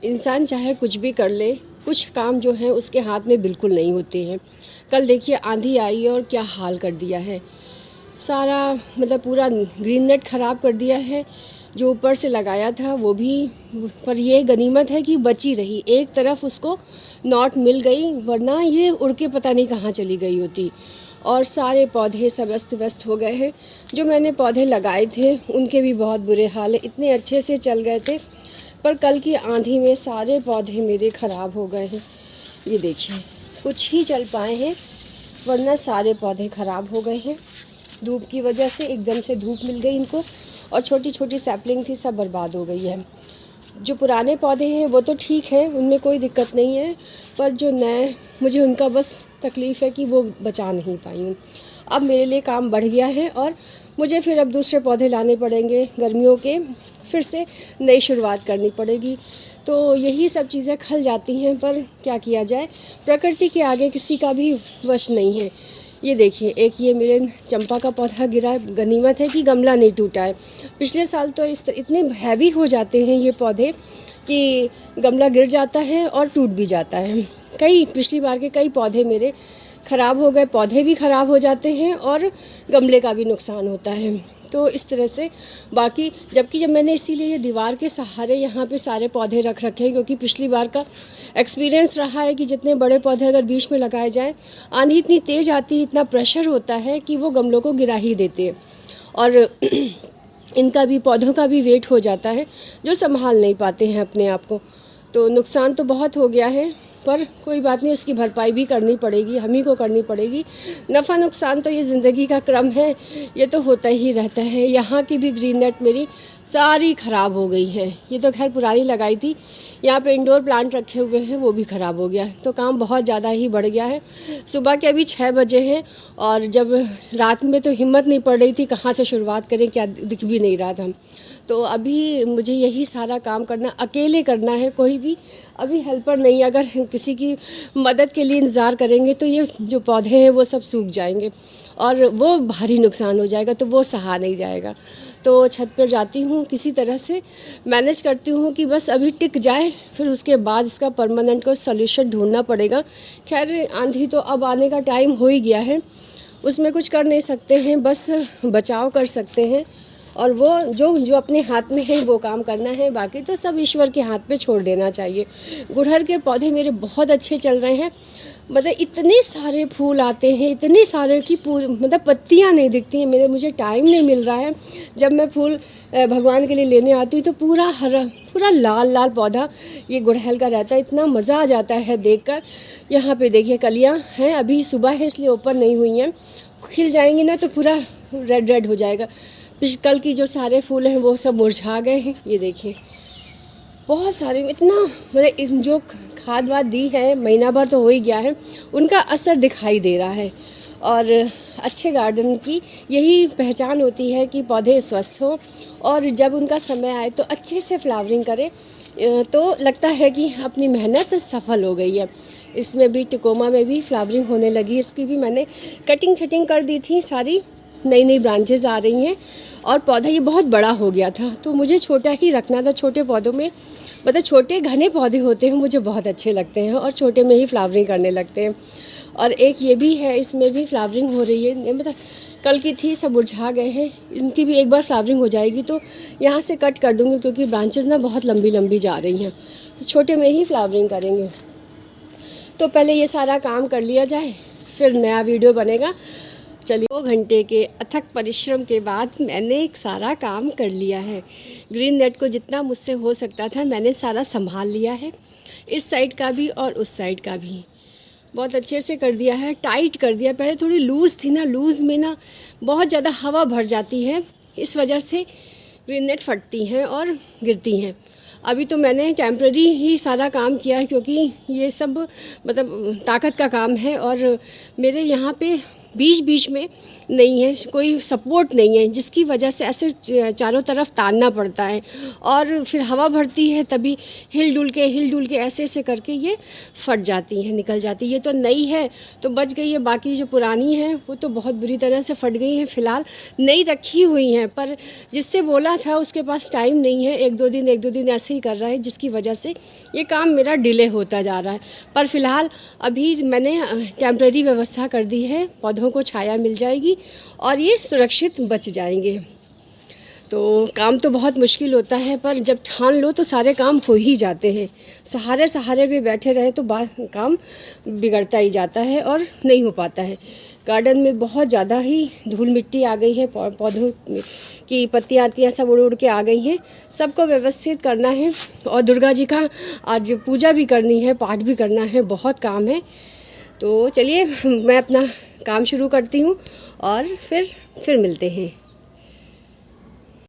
इंसान चाहे कुछ भी कर ले, कुछ काम जो है उसके हाथ में बिल्कुल नहीं होते हैं। कल देखिए आंधी आई और क्या हाल कर दिया है, सारा मतलब पूरा ग्रीन नेट ख़राब कर दिया है। जो ऊपर से लगाया था वो भी, पर ये गनीमत है कि बची रही, एक तरफ उसको नॉट मिल गई, वरना ये उड़ के पता नहीं कहाँ चली गई होती। और सारे पौधे सब अस्त व्यस्त हो गए हैं। जो मैंने पौधे लगाए थे उनके भी बहुत बुरे हाल है, इतने अच्छे से चल गए थे, पर कल की आंधी में सारे पौधे मेरे ख़राब हो गए हैं। ये देखिए, कुछ ही चल पाए हैं, वरना सारे पौधे ख़राब हो गए हैं। धूप की वजह से एकदम से धूप मिल गई इनको, और छोटी छोटी सैपलिंग थी सब बर्बाद हो गई है। जो पुराने पौधे हैं वो तो ठीक है, उनमें कोई दिक्कत नहीं है, पर जो नए, मुझे उनका बस तकलीफ़ है कि वो बचा नहीं पाई हूँ। अब मेरे लिए काम बढ़ गया है और मुझे फिर अब दूसरे पौधे लाने पड़ेंगे, गर्मियों के फिर से नई शुरुआत करनी पड़ेगी। तो यही सब चीज़ें खल जाती हैं, पर क्या किया जाए, प्रकृति के आगे किसी का भी वश नहीं है। ये देखिए, एक ये मेरे चंपा का पौधा गिरा है, गनीमत है कि गमला नहीं टूटा है। पिछले साल तो इतने हैवी हो जाते हैं ये पौधे कि गमला गिर जाता है और टूट भी जाता है। पिछली बार के कई पौधे मेरे ख़राब हो गए, पौधे भी ख़राब हो जाते हैं और गमले का भी नुकसान होता है। तो इस तरह से बाकी, जबकि जब मैंने इसीलिए ये दीवार के सहारे यहाँ पे सारे पौधे रख रखे हैं, क्योंकि पिछली बार का एक्सपीरियंस रहा है कि जितने बड़े पौधे अगर बीच में लगाए जाएं, आंधी इतनी तेज़ आती है, इतना प्रेशर होता है कि वो गमलों को गिरा ही देते हैं, और इनका भी, पौधों का भी वेट हो जाता है, जो संभाल नहीं पाते हैं अपने आप को। तो नुकसान तो बहुत हो गया है, पर कोई बात नहीं, उसकी भरपाई भी करनी पड़ेगी, हम ही को करनी पड़ेगी। नफ़ा नुकसान तो ये ज़िंदगी का क्रम है, ये तो होता ही रहता है। यहाँ की भी ग्रीन नेट मेरी सारी ख़राब हो गई है। ये तो खैर पुरानी लगाई थी, यहाँ पे इंडोर प्लांट रखे हुए हैं, वो भी ख़राब हो गया। तो काम बहुत ज़्यादा ही बढ़ गया है। सुबह के अभी 6 बजे हैं, और जब रात में तो हिम्मत नहीं पड़ रही थी, कहाँ से शुरुआत करें, क्या दिख भी नहीं रहा था। तो अभी मुझे यही सारा काम करना, अकेले करना है, कोई भी अभी हेल्पर नहीं। अगर किसी की मदद के लिए इंतज़ार करेंगे तो ये जो पौधे हैं वो सब सूख जाएंगे और वो भारी नुकसान हो जाएगा, तो वो सहा नहीं जाएगा। तो छत पर जाती हूँ, किसी तरह से मैनेज करती हूँ कि बस अभी टिक जाए, फिर उसके बाद इसका परमानेंट कोई सॉल्यूशन ढूंढना पड़ेगा। खैर, आंधी तो अब आने का टाइम हो ही गया है, उसमें कुछ कर नहीं सकते हैं, बस बचाव कर सकते हैं, और वो जो अपने हाथ में है वो काम करना है। बाकी तो सब ईश्वर के हाथ पे छोड़ देना चाहिए। गुड़हल के पौधे मेरे बहुत अच्छे चल रहे हैं, मतलब इतने सारे फूल आते हैं, इतने सारे कि मतलब पत्तियां नहीं दिखती हैं। मुझे टाइम नहीं मिल रहा है। जब मैं फूल भगवान के लिए लेने आती हूँ तो पूरा हरा, पूरा लाल लाल पौधा ये गुड़हल का रहता है। इतना मज़ा आ जाता है देखकर। यहाँ पे देखिए कलियाँ हैं, अभी सुबह है इसलिए ऊपर नहीं हुई हैं, खिल जाएंगी ना तो पूरा रेड रेड हो जाएगा। कल की जो सारे फूल हैं वो सब मुरझा गए हैं। ये देखिए, बहुत सारे, इतना मतलब जो खाद वाद दी है, महीना भर तो हो ही गया है, उनका असर दिखाई दे रहा है। और अच्छे गार्डन की यही पहचान होती है कि पौधे स्वस्थ हो, और जब उनका समय आए तो अच्छे से फ्लावरिंग करे, तो लगता है कि अपनी मेहनत सफल हो गई है। इसमें भी, टिकोमा में भी फ्लावरिंग होने लगी। इसकी भी मैंने कटिंग छटिंग कर दी थी, सारी नई नई ब्रांचेस आ रही हैं, और पौधा ये बहुत बड़ा हो गया था, तो मुझे छोटा ही रखना था। छोटे पौधों में, मतलब छोटे घने पौधे होते हैं, मुझे बहुत अच्छे लगते हैं, और छोटे में ही फ्लावरिंग करने लगते हैं। और एक ये भी है, इसमें भी फ्लावरिंग हो रही है, मतलब कल की थी, सब मुरझा गए हैं। इनकी भी एक बार फ्लावरिंग हो जाएगी तो यहाँ से कट कर दूँगी, क्योंकि ब्रांचेस ना बहुत लंबी लंबी जा रही हैं, तो छोटे में ही फ्लावरिंग करेंगे। तो पहले ये सारा काम कर लिया जाए, फिर नया वीडियो बनेगा। चलिए, 2 घंटे के अथक परिश्रम के बाद मैंने एक सारा काम कर लिया है। ग्रीन नेट को जितना मुझसे हो सकता था मैंने सारा संभाल लिया है, इस साइड का भी और उस साइड का भी बहुत अच्छे से कर दिया है, टाइट कर दिया। पहले थोड़ी लूज़ थी ना, लूज़ में ना बहुत ज़्यादा हवा भर जाती है, इस वजह से ग्रीन नेट फटती हैं और गिरती हैं। अभी तो मैंने टेम्प्रेरी ही सारा काम किया है, क्योंकि ये सब मतलब ताकत का काम है, और मेरे यहाँ पे बीच बीच में नहीं है, कोई सपोर्ट नहीं है, जिसकी वजह से ऐसे चारों तरफ तानना पड़ता है और फिर हवा भरती है तभी हिल डुल के ऐसे ऐसे करके ये फट जाती हैं, निकल जाती है। ये तो नई है तो बच गई है, बाकी जो पुरानी है वो तो बहुत बुरी तरह से फट गई हैं। फ़िलहाल नई रखी हुई हैं, पर जिससे बोला था उसके पास टाइम नहीं है, एक दो दिन ऐसे ही कर रहा है, जिसकी वजह से ये काम मेरा डिले होता जा रहा है। पर फ़िलहाल अभी मैंने टेम्प्रेरी व्यवस्था कर दी है, पौधों को छाया मिल जाएगी और ये सुरक्षित बच जाएंगे। तो काम तो बहुत मुश्किल होता है, पर जब ठान लो तो सारे काम हो ही जाते हैं। सहारे पे बैठे रहे तो काम बिगड़ता ही जाता है और नहीं हो पाता है। गार्डन में बहुत ज़्यादा ही धूल मिट्टी आ गई है, पौधों की पत्तियाँ सब उड़ के आ गई हैं। सबको व्यवस्थित करना है और दुर्गा जी का आज पूजा भी करनी है, पाठ भी करना है, बहुत काम है। तो चलिए मैं अपना काम शुरू करती हूँ और फिर मिलते हैं।